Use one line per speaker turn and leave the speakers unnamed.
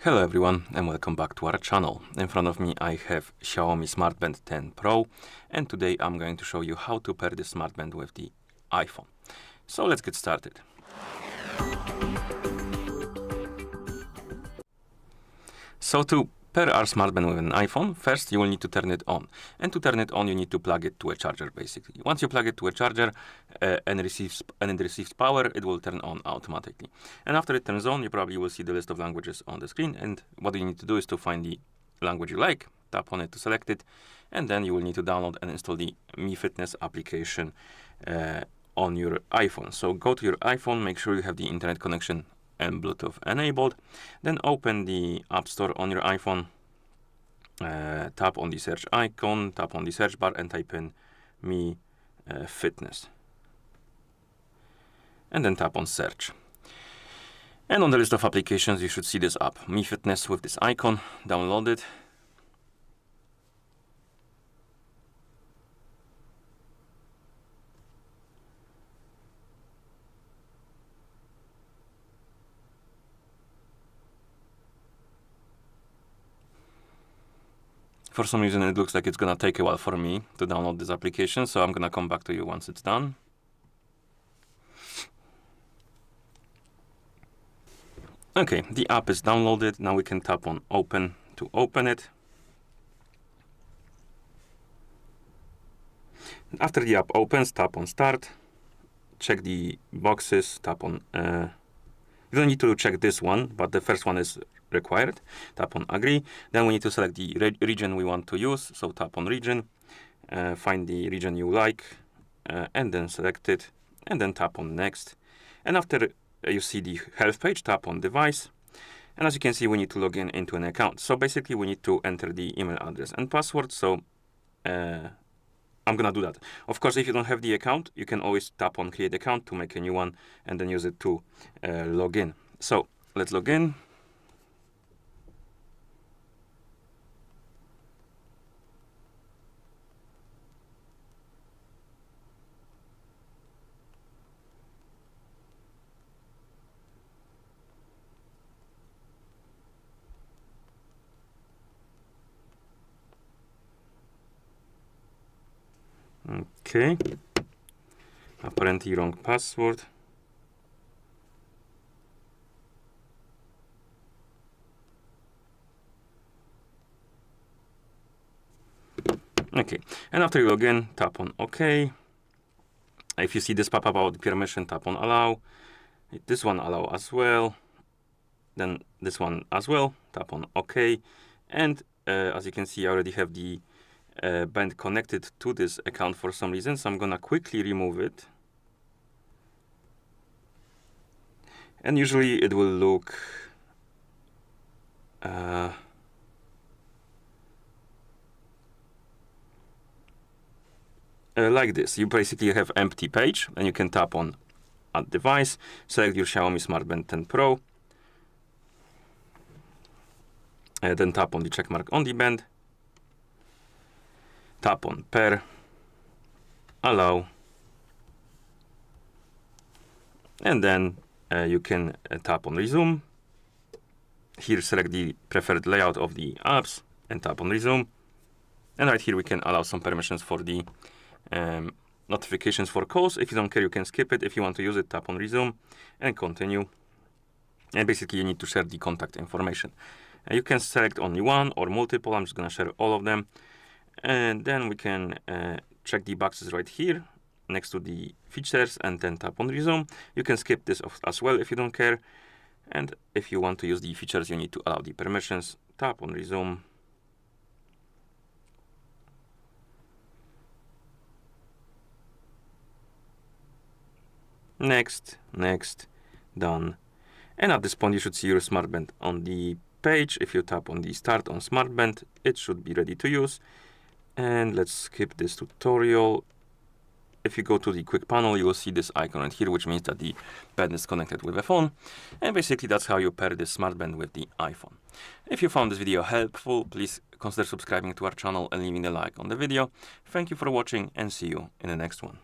Hello everyone and welcome back to our channel. In front of me I have Xiaomi Smart Band 10 Pro, and today I'm going to show you how to pair this smart band with the iPhone. So let's get started. So to pair our smart band with an iPhone, first you will need to turn it on. And to turn it on you need to plug it to a charger basically. Once you plug it to a charger and it receives power, it will turn on automatically. And after it turns on, you probably will see the list of languages on the screen, and what you need to do is to find the language you like, tap on it to select it, and then you will need to download and install the Mi Fitness application on your iPhone. So go to your iPhone, make sure you have the internet connection and Bluetooth enabled, then open the App Store on your iPhone, tap on the search icon, tap on the search bar and type in Mi Fitness, and then tap on search. And on the list of applications you should see this app, Mi Fitness, with this icon. Download it. For some reason it looks like it's gonna take a while for me to download this application, so I'm gonna come back to you once it's done. Okay, the app is downloaded. Now we can tap on open to open it. After the app opens, tap on start, check the boxes, tap on you don't need to check this one, but the first one is required. Tap on agree. Then we need to select the region we want to use, so tap on region, find the region you like, and then select it, and then tap on next. And after you see the health page, tap on device, and as you can see we need to log in into an account. So basically we need to enter the email address and password, so I'm gonna do that. Of course, if you don't have the account, you can always tap on create account to make a new one and then use it to log in. So let's log in. Okay, apparently wrong password. Okay, and after you log in, tap on OK. If you see this pop up about permission, tap on allow. This one allow as well. Then this one as well, tap on OK. And as you can see, I already have the band connected to this account for some reason, so I'm gonna quickly remove it. And usually it will look like this. You basically have empty page, and you can tap on add device, select your Xiaomi Smart Band 10 Pro, then tap on the check mark on the band, tap on pair, allow, and then you can tap on resume. Here select the preferred layout of the apps and tap on resume. And right here we can allow some permissions for the notifications for calls. If you don't care, you can skip it. If you want to use it, tap on resume and continue. And basically you need to share the contact information. You can select only one or multiple. I'm just gonna share all of them. And then we can check the boxes right here next to the features and then tap on resume. You can skip this as well if you don't care. And if you want to use the features, you need to allow the permissions. Tap on resume. Next, next, done. And at this point you should see your smart band on the page. If you tap on the start on smart band, it should be ready to use. And let's skip this tutorial. If you go to the quick panel, you will see this icon right here, which means that the band is connected with a phone. And basically that's how you pair this smart band with the iPhone. If you found this video helpful, please consider subscribing to our channel and leaving a like on the video. Thank you for watching, and see you in the next one.